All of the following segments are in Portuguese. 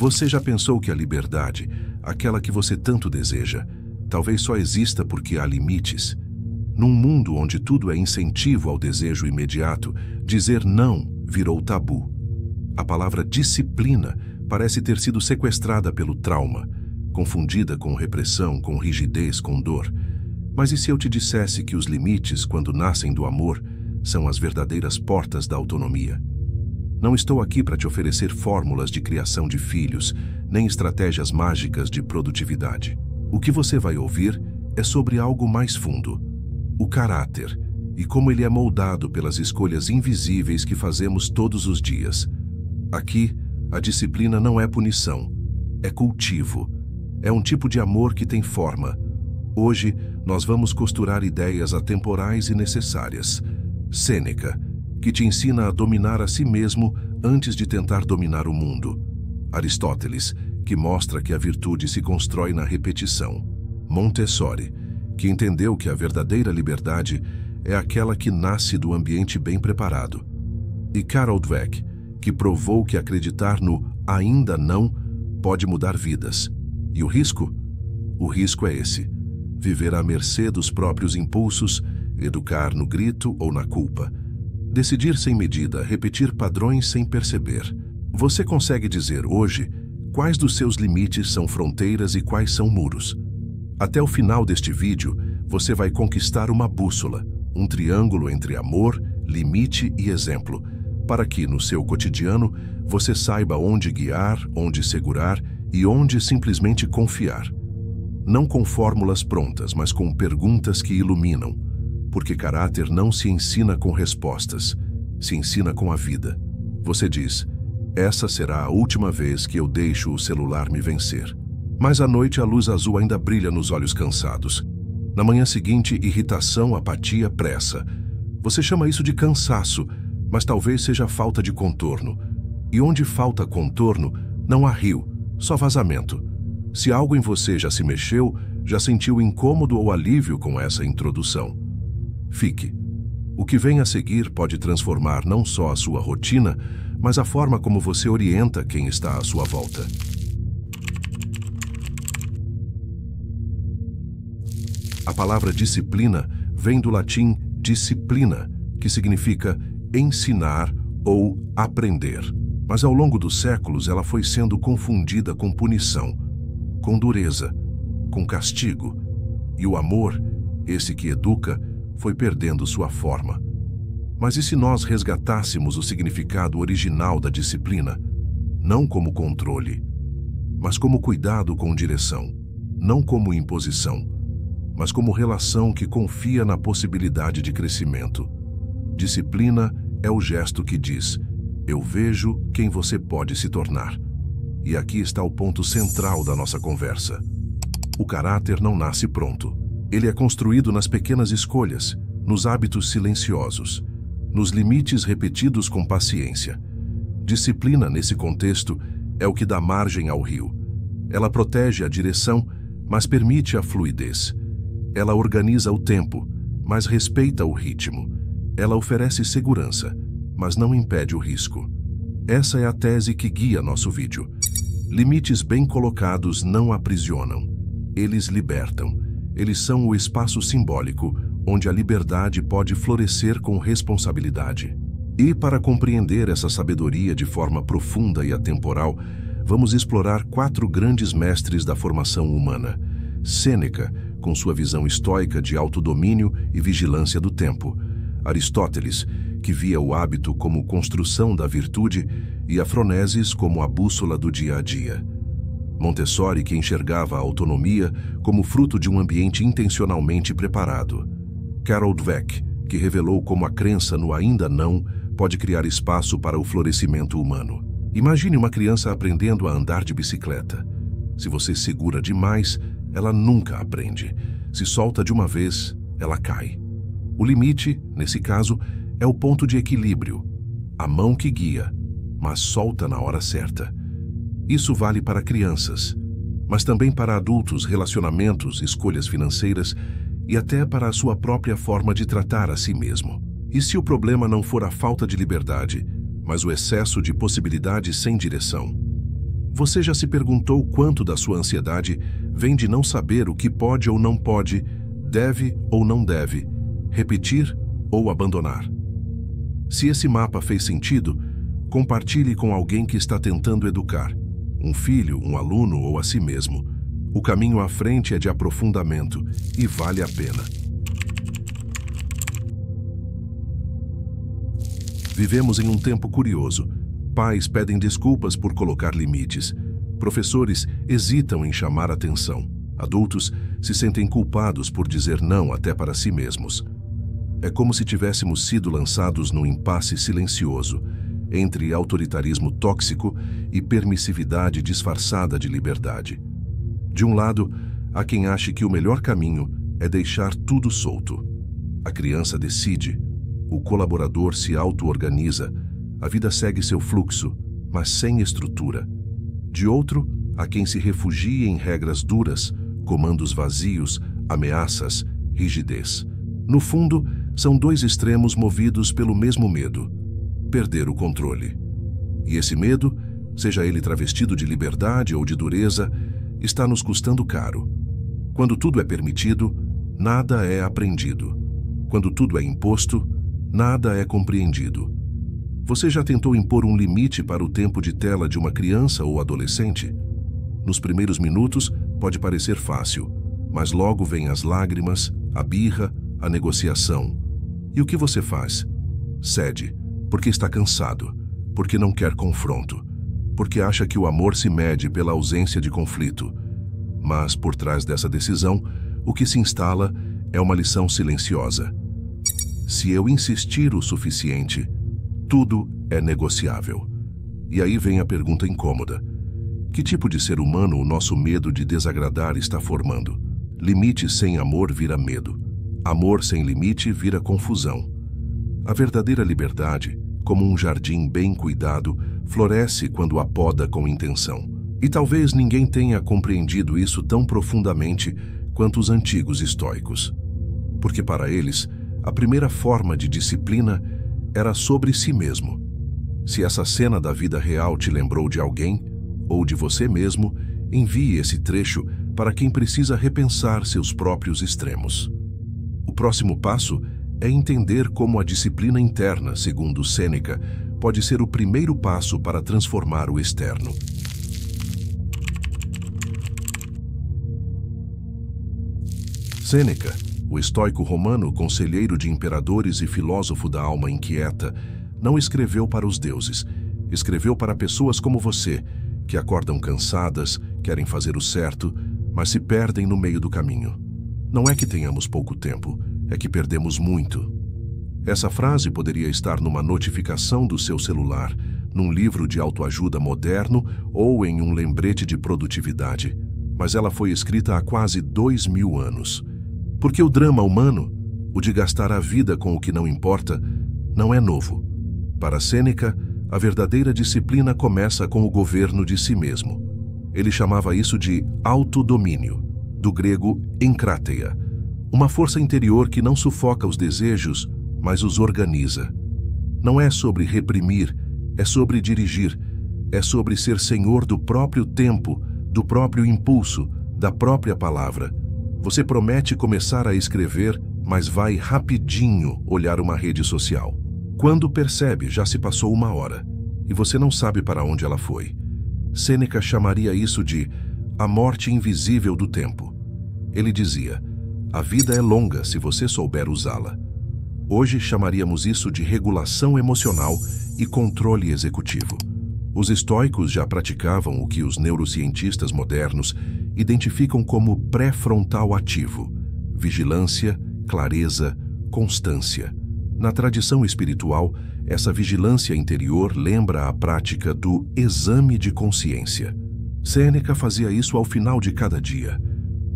Você já pensou que a liberdade, aquela que você tanto deseja, talvez só exista porque há limites? Num mundo onde tudo é incentivo ao desejo imediato, dizer não virou tabu. A palavra disciplina parece ter sido sequestrada pelo trauma, confundida com repressão, com rigidez, com dor. Mas e se eu te dissesse que os limites, quando nascem do amor, são as verdadeiras portas da autonomia? Não estou aqui para te oferecer fórmulas de criação de filhos, nem estratégias mágicas de produtividade. O que você vai ouvir é sobre algo mais fundo: o caráter e como ele é moldado pelas escolhas invisíveis que fazemos todos os dias. Aqui, a disciplina não é punição, é cultivo. É um tipo de amor que tem forma. Hoje, nós vamos costurar ideias atemporais e necessárias. Sêneca, que te ensina a dominar a si mesmo antes de tentar dominar o mundo. Aristóteles, que mostra que a virtude se constrói na repetição. Montessori, que entendeu que a verdadeira liberdade é aquela que nasce do ambiente bem preparado. E Carol Dweck, que provou que acreditar no ainda não pode mudar vidas. E o risco? O risco é esse: viver à mercê dos próprios impulsos, educar no grito ou na culpa, decidir sem medida, repetir padrões sem perceber. Você consegue dizer hoje quais dos seus limites são fronteiras e quais são muros? Até o final deste vídeo, você vai conquistar uma bússola, um triângulo entre amor, limite e exemplo, para que, no seu cotidiano, você saiba onde guiar, onde segurar e onde simplesmente confiar. Não com fórmulas prontas, mas com perguntas que iluminam, porque caráter não se ensina com respostas, se ensina com a vida. Você diz: essa será a última vez que eu deixo o celular me vencer. Mas à noite a luz azul ainda brilha nos olhos cansados. Na manhã seguinte, irritação, apatia, pressa. Você chama isso de cansaço, mas talvez seja falta de contorno. E onde falta contorno, não há rio, só vazamento. Se algo em você já se mexeu, já sentiu incômodo ou alívio com essa introdução, fique. O que vem a seguir pode transformar não só a sua rotina, mas a forma como você orienta quem está à sua volta. A palavra disciplina vem do latim disciplina, que significa ensinar ou aprender. Mas ao longo dos séculos ela foi sendo confundida com punição, com dureza, com castigo. E o amor, esse que educa, foi perdendo sua forma. Mas e se nós resgatássemos o significado original da disciplina? Não como controle, mas como cuidado com direção. Não como imposição, mas como relação que confia na possibilidade de crescimento. Disciplina é o gesto que diz: eu vejo quem você pode se tornar. E aqui está o ponto central da nossa conversa. O caráter não nasce pronto. Ele é construído nas pequenas escolhas, nos hábitos silenciosos, nos limites repetidos com paciência. Disciplina, nesse contexto, é o que dá margem ao rio. Ela protege a direção, mas permite a fluidez. Ela organiza o tempo, mas respeita o ritmo. Ela oferece segurança, mas não impede o risco. Essa é a tese que guia nosso vídeo. Limites bem colocados não aprisionam. Eles libertam. Eles são o espaço simbólico onde a liberdade pode florescer com responsabilidade. E para compreender essa sabedoria de forma profunda e atemporal, vamos explorar 4 grandes mestres da formação humana. Sêneca, com sua visão estoica de autodomínio e vigilância do tempo. Aristóteles, que via o hábito como construção da virtude, e Afroneses como a bússola do dia a dia. Montessori, que enxergava a autonomia como fruto de um ambiente intencionalmente preparado. Carol Dweck, que revelou como a crença no ainda não pode criar espaço para o florescimento humano. Imagine uma criança aprendendo a andar de bicicleta. Se você segura demais, ela nunca aprende. Se solta de uma vez, ela cai. O limite, nesse caso, é o ponto de equilíbrio, a mão que guia, mas solta na hora certa. Isso vale para crianças, mas também para adultos, relacionamentos, escolhas financeiras e até para a sua própria forma de tratar a si mesmo. E se o problema não for a falta de liberdade, mas o excesso de possibilidades sem direção? Você já se perguntou quanto da sua ansiedade vem de não saber o que pode ou não pode, deve ou não deve, repetir ou abandonar? Se esse mapa fez sentido, compartilhe com alguém que está tentando educar, um filho, um aluno ou a si mesmo. O caminho à frente é de aprofundamento e vale a pena. Vivemos em um tempo curioso. Pais pedem desculpas por colocar limites. Professores hesitam em chamar atenção. Adultos se sentem culpados por dizer não até para si mesmos. É como se tivéssemos sido lançados num impasse silencioso entre autoritarismo tóxico e permissividade disfarçada de liberdade. De um lado, há quem ache que o melhor caminho é deixar tudo solto. A criança decide, o colaborador se auto-organiza, a vida segue seu fluxo, mas sem estrutura. De outro, há quem se refugie em regras duras, comandos vazios, ameaças, rigidez. No fundo, são dois extremos movidos pelo mesmo medo: perder o controle. E esse medo, seja ele travestido de liberdade ou de dureza, está nos custando caro. Quando tudo é permitido, nada é aprendido. Quando tudo é imposto, nada é compreendido. Você já tentou impor um limite para o tempo de tela de uma criança ou adolescente? Nos primeiros minutos, pode parecer fácil, mas logo vêm as lágrimas, a birra, a negociação. E o que você faz? Cede, porque está cansado, porque não quer confronto, porque acha que o amor se mede pela ausência de conflito. Mas, por trás dessa decisão, o que se instala é uma lição silenciosa. Se eu insistir o suficiente, tudo é negociável. E aí vem a pergunta incômoda: que tipo de ser humano o nosso medo de desagradar está formando? Limite sem amor vira medo. Amor sem limite vira confusão. A verdadeira liberdade, como um jardim bem cuidado, floresce quando a poda com intenção. E talvez ninguém tenha compreendido isso tão profundamente quanto os antigos estoicos. Porque para eles, a primeira forma de disciplina era sobre si mesmo. Se essa cena da vida real te lembrou de alguém, ou de você mesmo, envie esse trecho para quem precisa repensar seus próprios extremos. O próximo passo é entender como a disciplina interna, segundo Sêneca, pode ser o primeiro passo para transformar o externo. Sêneca, o estoico romano, conselheiro de imperadores e filósofo da alma inquieta, não escreveu para os deuses, escreveu para pessoas como você, que acordam cansadas, querem fazer o certo, mas se perdem no meio do caminho. Não é que tenhamos pouco tempo, é que perdemos muito. Essa frase poderia estar numa notificação do seu celular, num livro de autoajuda moderno ou em um lembrete de produtividade, mas ela foi escrita há quase 2000 anos. Porque o drama humano, o de gastar a vida com o que não importa, não é novo. Para Sêneca, a verdadeira disciplina começa com o governo de si mesmo. Ele chamava isso de autodomínio, do grego enkráteia, uma força interior que não sufoca os desejos, mas os organiza. Não é sobre reprimir, é sobre dirigir, é sobre ser senhor do próprio tempo, do próprio impulso, da própria palavra. Você promete começar a escrever, mas vai rapidinho olhar uma rede social. Quando percebe, já se passou 1 hora, e você não sabe para onde ela foi. Sêneca chamaria isso de a morte invisível do tempo. Ele dizia: a vida é longa se você souber usá-la. Hoje chamaríamos isso de regulação emocional e controle executivo. Os estoicos já praticavam o que os neurocientistas modernos identificam como pré-frontal ativo: vigilância, clareza, constância. Na tradição espiritual, essa vigilância interior lembra a prática do exame de consciência. Sêneca fazia isso ao final de cada dia.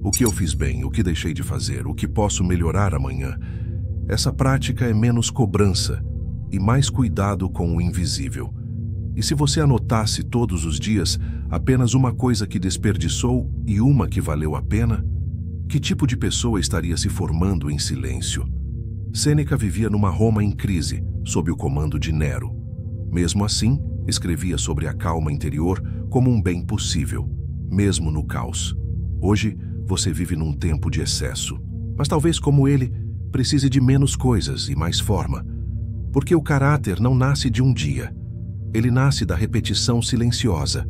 O que eu fiz bem, o que deixei de fazer, o que posso melhorar amanhã. Essa prática é menos cobrança e mais cuidado com o invisível. E se você anotasse todos os dias apenas uma coisa que desperdiçou e uma que valeu a pena, que tipo de pessoa estaria se formando em silêncio? Sêneca vivia numa Roma em crise, sob o comando de Nero. Mesmo assim, Escrevia sobre a calma interior como um bem possível, mesmo no caos. Hoje, você vive num tempo de excesso. Mas talvez, como ele, precise de menos coisas e mais forma. Porque o caráter não nasce de um dia. Ele nasce da repetição silenciosa,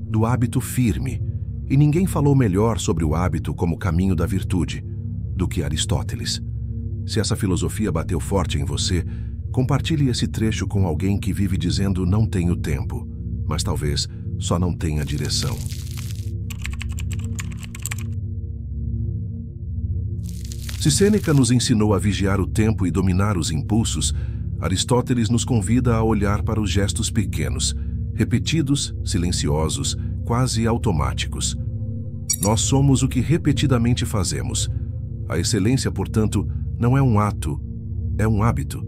do hábito firme. E ninguém falou melhor sobre o hábito como caminho da virtude do que Aristóteles. Se essa filosofia bateu forte em você, compartilhe esse trecho com alguém que vive dizendo não tenho tempo, mas talvez só não tenha direção. Se Sêneca nos ensinou a vigiar o tempo e dominar os impulsos, Aristóteles nos convida a olhar para os gestos pequenos, repetidos, silenciosos, quase automáticos. Nós somos o que repetidamente fazemos. A excelência, portanto, não é um ato, é um hábito.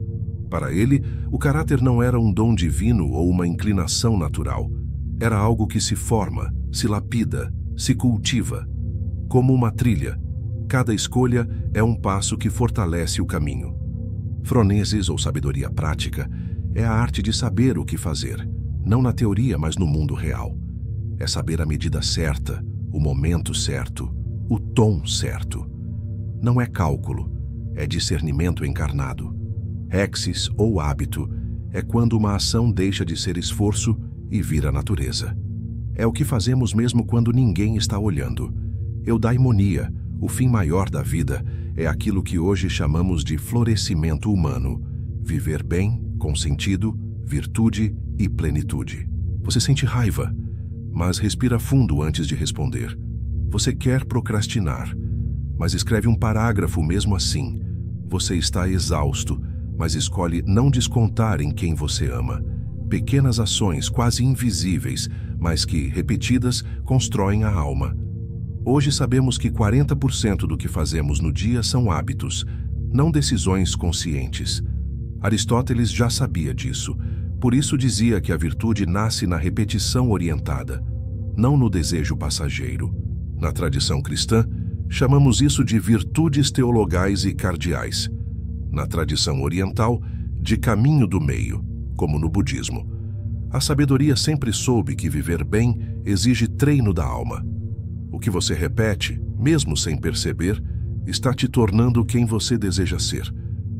Para ele, o caráter não era um dom divino ou uma inclinação natural. Era algo que se forma, se lapida, se cultiva. Como uma trilha, cada escolha é um passo que fortalece o caminho. Froneses, ou sabedoria prática, é a arte de saber o que fazer, não na teoria, mas no mundo real. É saber a medida certa, o momento certo, o tom certo. Não é cálculo, é discernimento encarnado. Hexis, ou hábito, é quando uma ação deixa de ser esforço e vira natureza. É o que fazemos mesmo quando ninguém está olhando. Eudaimonia, o fim maior da vida, é aquilo que hoje chamamos de florescimento humano. Viver bem, com sentido, virtude e plenitude. Você sente raiva, mas respira fundo antes de responder. Você quer procrastinar, mas escreve um parágrafo mesmo assim. Você está exausto, mas escolhe não descontar em quem você ama. Pequenas ações quase invisíveis, mas que, repetidas, constroem a alma. Hoje sabemos que 40% do que fazemos no dia são hábitos, não decisões conscientes. Aristóteles já sabia disso, por isso dizia que a virtude nasce na repetição orientada, não no desejo passageiro. Na tradição cristã, chamamos isso de virtudes teologais e cardeais. Na tradição oriental, de caminho do meio, como no budismo. A sabedoria sempre soube que viver bem exige treino da alma. O que você repete, mesmo sem perceber, está te tornando quem você deseja ser,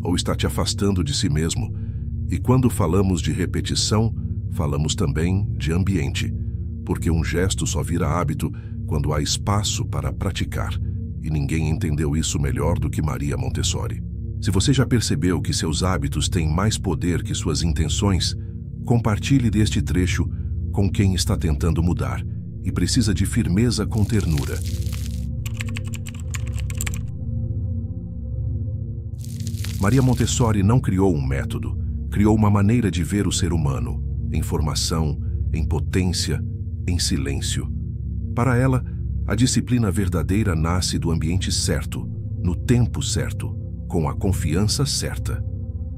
ou está te afastando de si mesmo. E quando falamos de repetição, falamos também de ambiente, porque um gesto só vira hábito quando há espaço para praticar, e ninguém entendeu isso melhor do que Maria Montessori. Se você já percebeu que seus hábitos têm mais poder que suas intenções, compartilhe deste trecho com quem está tentando mudar e precisa de firmeza com ternura. Maria Montessori não criou um método, criou uma maneira de ver o ser humano, em formação, em potência, em silêncio. Para ela, a disciplina verdadeira nasce do ambiente certo, no tempo certo, com a confiança certa.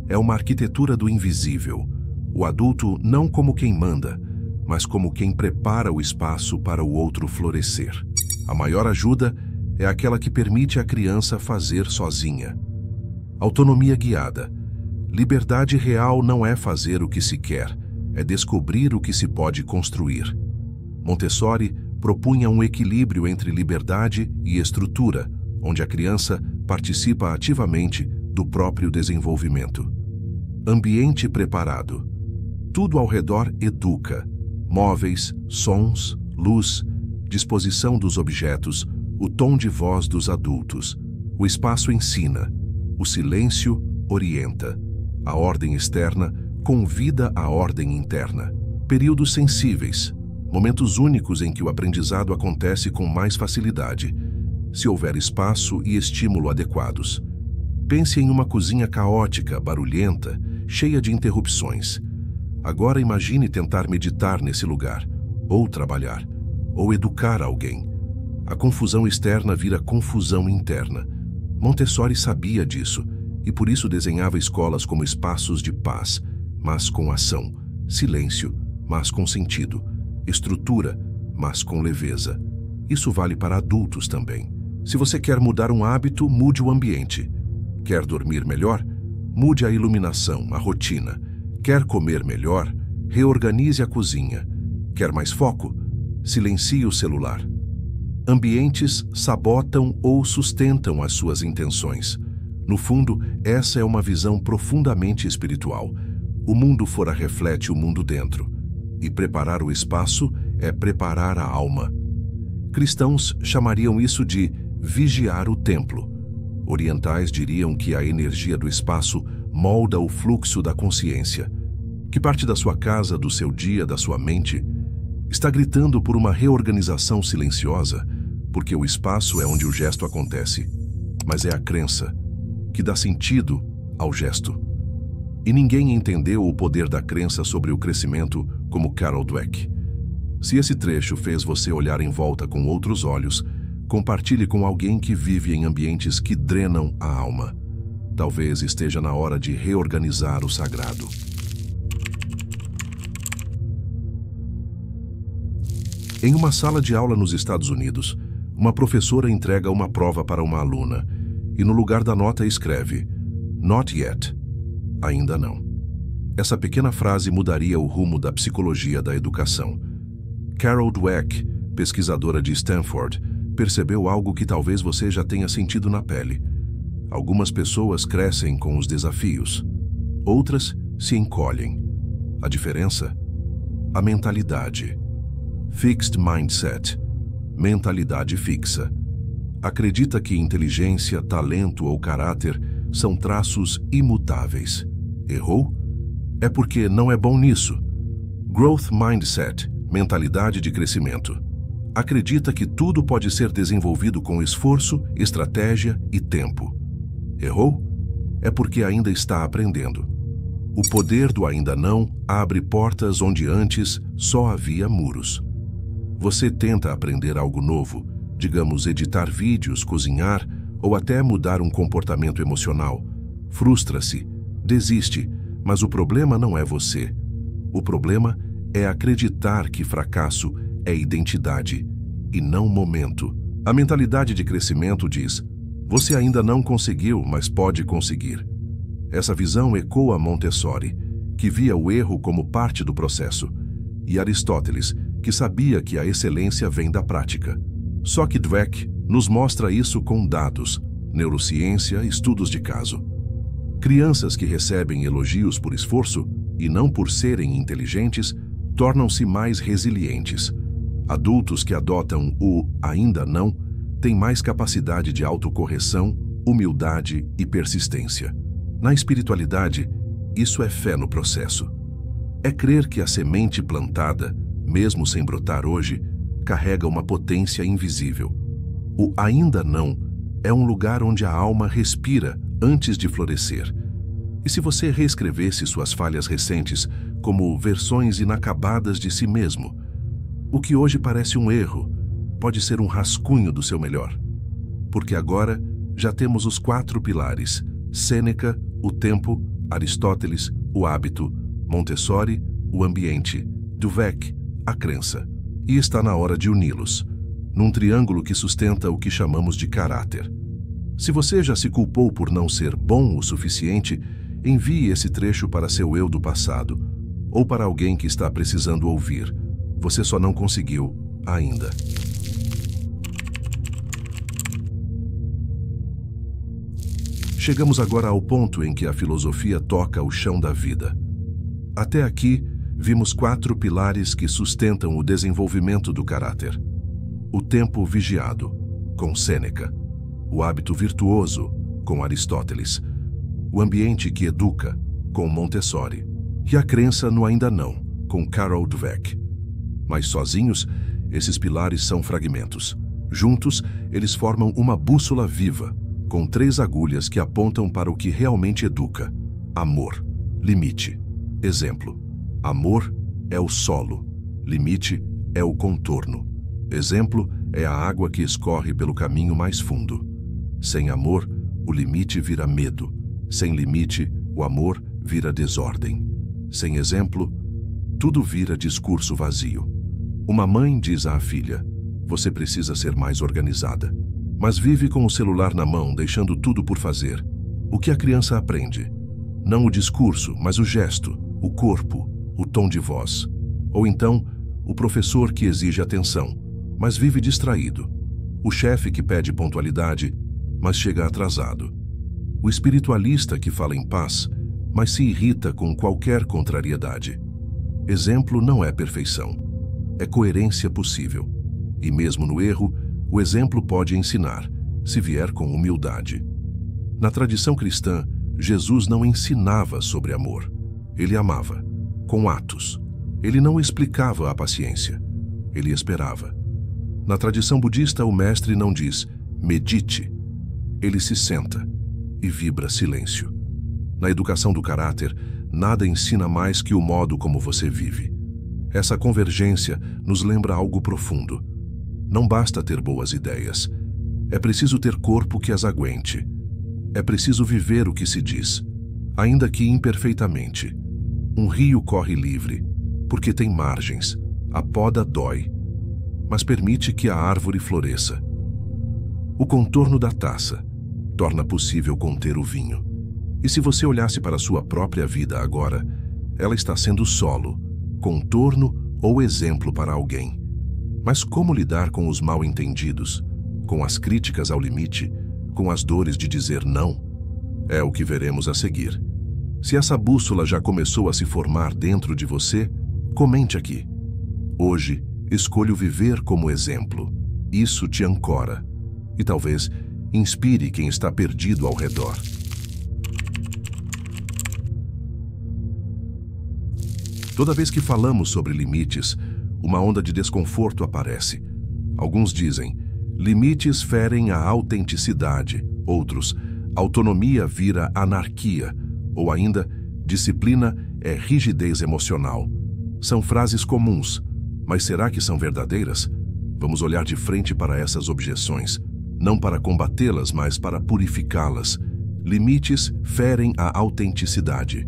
É uma arquitetura do invisível, o adulto não como quem manda, mas como quem prepara o espaço para o outro florescer. A maior ajuda é aquela que permite a criança fazer sozinha. Autonomia guiada. Liberdade real não é fazer o que se quer, é descobrir o que se pode construir. Montessori propunha um equilíbrio entre liberdade e estrutura, onde a criança participa ativamente do próprio desenvolvimento. Ambiente preparado. Tudo ao redor educa. Móveis, sons, luz, disposição dos objetos, o tom de voz dos adultos. O espaço ensina. O silêncio orienta. A ordem externa convida a ordem interna. Períodos sensíveis. Momentos únicos em que o aprendizado acontece com mais facilidade, se houver espaço e estímulo adequados. Pense em uma cozinha caótica, barulhenta, cheia de interrupções. Agora imagine tentar meditar nesse lugar, ou trabalhar, ou educar alguém. A confusão externa vira confusão interna. Montessori sabia disso, e por isso desenhava escolas como espaços de paz, mas com ação, silêncio, mas com sentido, estrutura, mas com leveza. Isso vale para adultos também. Se você quer mudar um hábito, mude o ambiente. Quer dormir melhor? Mude a iluminação, a rotina. Quer comer melhor? Reorganize a cozinha. Quer mais foco? Silencie o celular. Ambientes sabotam ou sustentam as suas intenções. No fundo, essa é uma visão profundamente espiritual. O mundo fora reflete o mundo dentro. E preparar o espaço é preparar a alma. Cristãos chamariam isso de vigiar o templo. Orientais diriam que a energia do espaço molda o fluxo da consciência. Que parte da sua casa, do seu dia, da sua mente, está gritando por uma reorganização silenciosa, porque o espaço é onde o gesto acontece, mas é a crença que dá sentido ao gesto. E ninguém entendeu o poder da crença sobre o crescimento como Carol Dweck. Se esse trecho fez você olhar em volta com outros olhos, compartilhe com alguém que vive em ambientes que drenam a alma. Talvez esteja na hora de reorganizar o sagrado. Em uma sala de aula nos Estados Unidos, uma professora entrega uma prova para uma aluna e no lugar da nota escreve "Not yet", ainda não. Essa pequena frase mudaria o rumo da psicologia da educação. Carol Dweck, pesquisadora de Stanford, percebeu algo que talvez você já tenha sentido na pele. Algumas pessoas crescem com os desafios, outras se encolhem. A diferença? A mentalidade. Fixed mindset. Mentalidade fixa. Acredita que inteligência, talento ou caráter são traços imutáveis. Errou? É porque não é bom nisso. Growth mindset. Mentalidade de crescimento. Acredita que tudo pode ser desenvolvido com esforço, estratégia e tempo. Errou? É porque ainda está aprendendo. O poder do ainda não abre portas onde antes só havia muros. Você tenta aprender algo novo, digamos editar vídeos, cozinhar ou até mudar um comportamento emocional. Frustra-se, desiste, mas o problema não é você. O problema é acreditar que fracasso é identidade e não momento. A mentalidade de crescimento diz: você ainda não conseguiu, mas pode conseguir. Essa visão ecoa Montessori, que via o erro como parte do processo, e Aristóteles, que sabia que a excelência vem da prática. Só que Dweck nos mostra isso com dados, neurociência, estudos de caso. Crianças que recebem elogios por esforço, e não por serem inteligentes, tornam-se mais resilientes. Adultos que adotam o ainda não têm mais capacidade de autocorreção, humildade e persistência. Na espiritualidade, isso é fé no processo. É crer que a semente plantada, mesmo sem brotar hoje, carrega uma potência invisível. O ainda não é um lugar onde a alma respira antes de florescer. E se você reescrevesse suas falhas recentes como versões inacabadas de si mesmo, o que hoje parece um erro pode ser um rascunho do seu melhor. Porque agora já temos os 4 pilares: Sêneca, o tempo; Aristóteles, o hábito; Montessori, o ambiente; Dweck, a crença. E está na hora de uni-los, num triângulo que sustenta o que chamamos de caráter. Se você já se culpou por não ser bom o suficiente, envie esse trecho para seu eu do passado, ou para alguém que está precisando ouvir. Você só não conseguiu ainda. Chegamos agora ao ponto em que a filosofia toca o chão da vida. Até aqui, vimos 4 pilares que sustentam o desenvolvimento do caráter. O tempo vigiado, com Sêneca; o hábito virtuoso, com Aristóteles; o ambiente que educa, com Montessori; e a crença no ainda não, com Carol Dweck. Mas sozinhos, esses pilares são fragmentos. Juntos, eles formam uma bússola viva, com 3 agulhas que apontam para o que realmente educa: amor, limite. Exemplo: amor é o solo, limite é o contorno. Exemplo é a água que escorre pelo caminho mais fundo. Sem amor, o limite vira medo. Sem limite, o amor vira desordem. Sem exemplo, tudo vira discurso vazio. Uma mãe diz à filha: você precisa ser mais organizada. Mas vive com o celular na mão, deixando tudo por fazer. O que a criança aprende? Não o discurso, mas o gesto, o corpo. o tom de voz. Ou então, o professor que exige atenção, mas vive distraído. O chefe que pede pontualidade, mas chega atrasado. O espiritualista que fala em paz, mas se irrita com qualquer contrariedade. Exemplo não é perfeição, é coerência possível. E mesmo no erro, o exemplo pode ensinar, se vier com humildade. Na tradição cristã, Jesus não ensinava sobre amor. Ele amava, com atos. Ele não explicava a paciência. Ele esperava. Na tradição budista, o mestre não diz, medite. Ele se senta e vibra silêncio. Na educação do caráter, nada ensina mais que o modo como você vive. Essa convergência nos lembra algo profundo. Não basta ter boas ideias. É preciso ter corpo que as aguente. É preciso viver o que se diz, ainda que imperfeitamente. Um rio corre livre, porque tem margens. A poda dói, mas permite que a árvore floresça. O contorno da taça torna possível conter o vinho. E se você olhasse para a sua própria vida agora, ela está sendo solo, contorno ou exemplo para alguém. Mas como lidar com os mal-entendidos, com as críticas ao limite, com as dores de dizer não? É o que veremos a seguir. Se essa bússola já começou a se formar dentro de você, comente aqui. Hoje, escolho viver como exemplo. Isso te ancora. E talvez inspire quem está perdido ao redor. Toda vez que falamos sobre limites, uma onda de desconforto aparece. Alguns dizem, limites ferem a autenticidade. Outros, autonomia vira anarquia. Ou ainda, disciplina é rigidez emocional. São frases comuns, mas será que são verdadeiras? Vamos olhar de frente para essas objeções, não para combatê-las, mas para purificá-las. Limites ferem a autenticidade.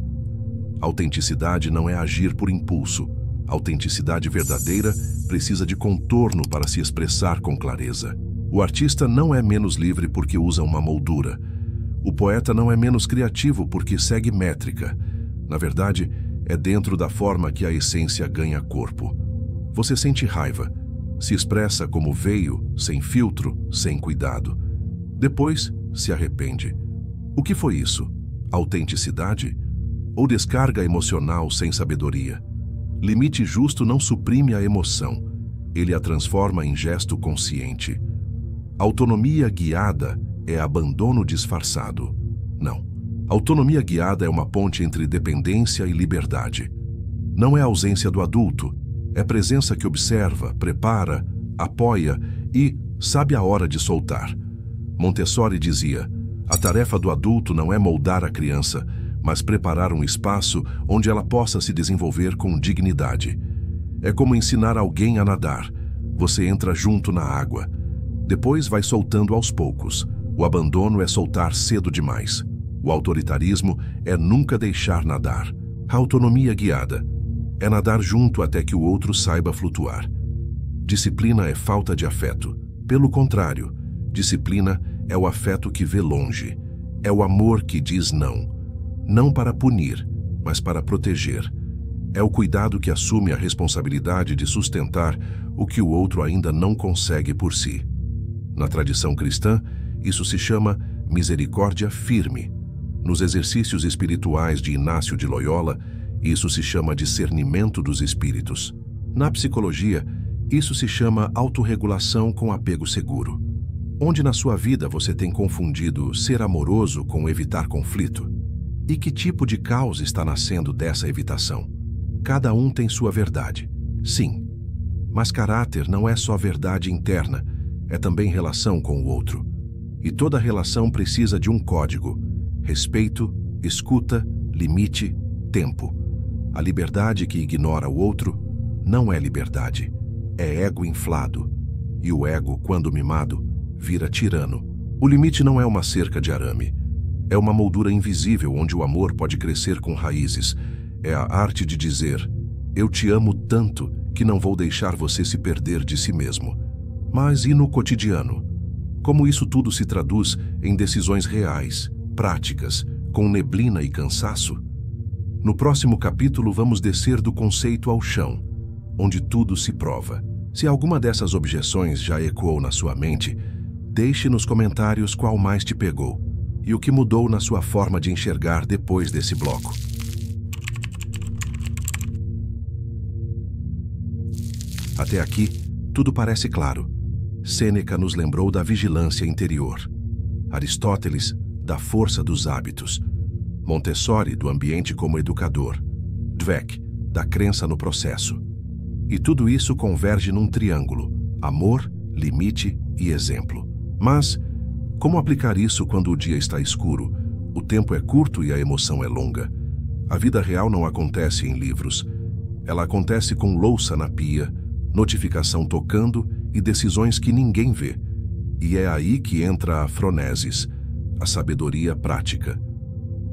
Autenticidade não é agir por impulso. Autenticidade verdadeira precisa de contorno para se expressar com clareza. O artista não é menos livre porque usa uma moldura. O poeta não é menos criativo porque segue métrica. Na verdade, é dentro da forma que a essência ganha corpo. Você sente raiva, se expressa como veio, sem filtro, sem cuidado. Depois, se arrepende. O que foi isso? Autenticidade? Ou descarga emocional sem sabedoria? Limite justo não suprime a emoção. Ele a transforma em gesto consciente. Autonomia guiada é abandono disfarçado. Não. Autonomia guiada é uma ponte entre dependência e liberdade. Não é ausência do adulto, é presença que observa, prepara, apoia e sabe a hora de soltar. Montessori dizia, a tarefa do adulto não é moldar a criança, mas preparar um espaço onde ela possa se desenvolver com dignidade. É como ensinar alguém a nadar. Você entra junto na água. Depois vai soltando aos poucos. O abandono é soltar cedo demais. O autoritarismo é nunca deixar nadar. A autonomia guiada é nadar junto até que o outro saiba flutuar. Disciplina é falta de afeto. Pelo contrário, disciplina é o afeto que vê longe. É o amor que diz não. Não para punir, mas para proteger. É o cuidado que assume a responsabilidade de sustentar o que o outro ainda não consegue por si. Na tradição cristã, isso se chama misericórdia firme. Nos exercícios espirituais de Inácio de Loyola, isso se chama discernimento dos espíritos. Na psicologia, isso se chama autorregulação com apego seguro. Onde na sua vida você tem confundido ser amoroso com evitar conflito? E que tipo de caos está nascendo dessa evitação? Cada um tem sua verdade. Sim, mas caráter não é só verdade interna, é também relação com o outro. E toda relação precisa de um código: respeito, escuta, limite, tempo. A liberdade que ignora o outro não é liberdade, é ego inflado. E o ego, quando mimado, vira tirano. O limite não é uma cerca de arame. É uma moldura invisível onde o amor pode crescer com raízes. É a arte de dizer, eu te amo tanto que não vou deixar você se perder de si mesmo. Mas e no cotidiano? Como isso tudo se traduz em decisões reais, práticas, com neblina e cansaço? No próximo capítulo, vamos descer do conceito ao chão, onde tudo se prova. Se alguma dessas objeções já ecoou na sua mente, deixe nos comentários qual mais te pegou e o que mudou na sua forma de enxergar depois desse bloco. Até aqui, tudo parece claro. Sêneca nos lembrou da vigilância interior. Aristóteles, da força dos hábitos. Montessori, do ambiente como educador. Dweck, da crença no processo. E tudo isso converge num triângulo: amor, limite e exemplo. Mas, como aplicar isso quando o dia está escuro, o tempo é curto e a emoção é longa? A vida real não acontece em livros. Ela acontece com louça na pia, notificação tocando e decisões que ninguém vê. E é aí que entra a fronesis, a sabedoria prática.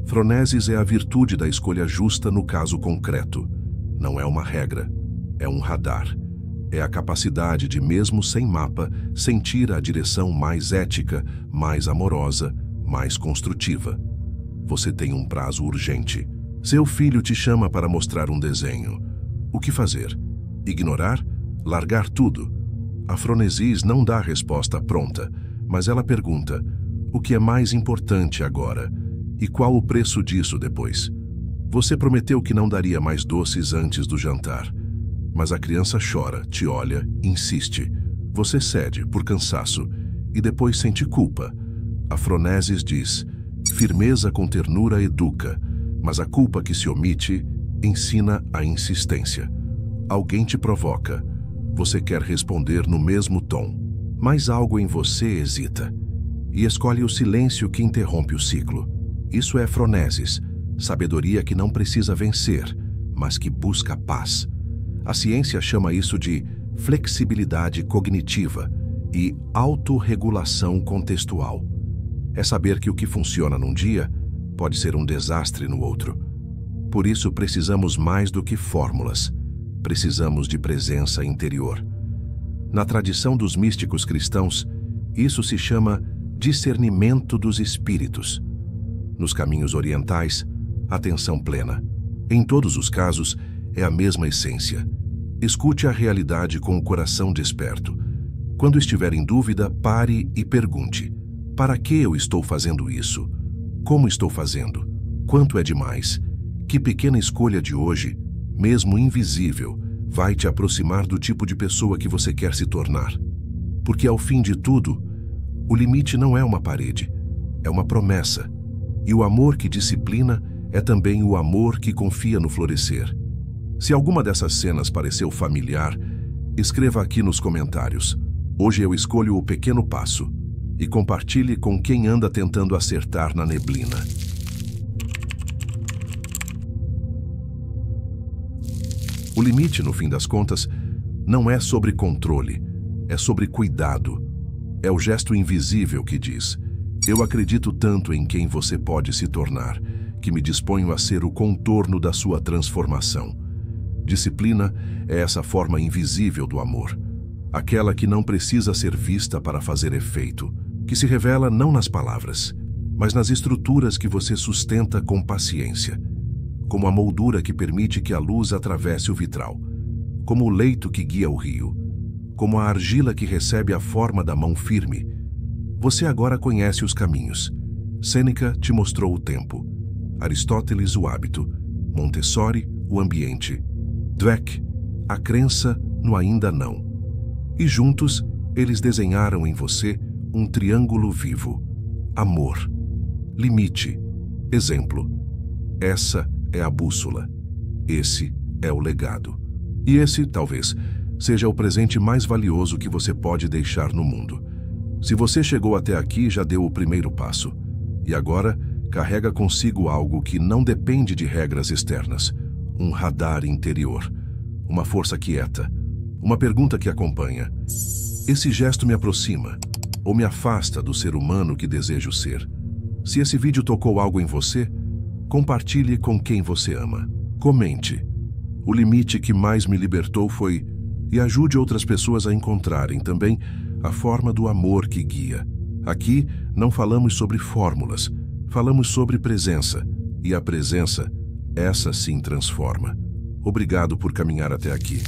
Fronesis é a virtude da escolha justa no caso concreto. Não é uma regra, é um radar. É a capacidade de, mesmo sem mapa, sentir a direção mais ética, mais amorosa, mais construtiva. Você tem um prazo urgente. Seu filho te chama para mostrar um desenho. O que fazer? Ignorar? Largar tudo? A fronesis não dá a resposta pronta, mas ela pergunta: o que é mais importante agora? E qual o preço disso depois? Você prometeu que não daria mais doces antes do jantar. Mas a criança chora, te olha, insiste. Você cede por cansaço e depois sente culpa. A fronesis diz: firmeza com ternura educa, mas a culpa que se omite ensina a insistência. Alguém te provoca. Você quer responder no mesmo tom, mas algo em você hesita e escolhe o silêncio que interrompe o ciclo. Isso é fronesis, sabedoria que não precisa vencer, mas que busca paz. A ciência chama isso de flexibilidade cognitiva e autorregulação contextual. É saber que o que funciona num dia pode ser um desastre no outro. Por isso precisamos mais do que fórmulas. Precisamos de presença interior. Na tradição dos místicos cristãos, isso se chama discernimento dos espíritos. Nos caminhos orientais, atenção plena. Em todos os casos, é a mesma essência. Escute a realidade com o coração desperto. Quando estiver em dúvida, pare e pergunte: para que eu estou fazendo isso? Como estou fazendo? Quanto é demais? Que pequena escolha de hoje, mesmo invisível, vai te aproximar do tipo de pessoa que você quer se tornar? Porque ao fim de tudo, o limite não é uma parede, é uma promessa. E o amor que disciplina é também o amor que confia no florescer. Se alguma dessas cenas pareceu familiar, escreva aqui nos comentários: hoje eu escolho o pequeno passo, e compartilhe com quem anda tentando acertar na neblina. O limite, no fim das contas, não é sobre controle, é sobre cuidado. É o gesto invisível que diz: eu acredito tanto em quem você pode se tornar, que me disponho a ser o contorno da sua transformação. Disciplina é essa forma invisível do amor, aquela que não precisa ser vista para fazer efeito, que se revela não nas palavras, mas nas estruturas que você sustenta com paciência, como a moldura que permite que a luz atravesse o vitral, como o leito que guia o rio, como a argila que recebe a forma da mão firme. Você agora conhece os caminhos. Sêneca te mostrou o tempo, Aristóteles o hábito, Montessori o ambiente, Dweck a crença no ainda não. E juntos eles desenharam em você um triângulo vivo: amor, limite, exemplo. Essa é a bússola. Esse é o legado. E esse, talvez, seja o presente mais valioso que você pode deixar no mundo. Se você chegou até aqui, já deu o primeiro passo. E agora, carrega consigo algo que não depende de regras externas. Um radar interior. Uma força quieta. Uma pergunta que acompanha: esse gesto me aproxima ou me afasta do ser humano que desejo ser? Se esse vídeo tocou algo em você, compartilhe com quem você ama. Comente: o limite que mais me libertou foi... E ajude outras pessoas a encontrarem também a forma do amor que guia. Aqui não falamos sobre fórmulas, falamos sobre presença. E a presença Essa sim transforma. Obrigado por caminhar até aqui.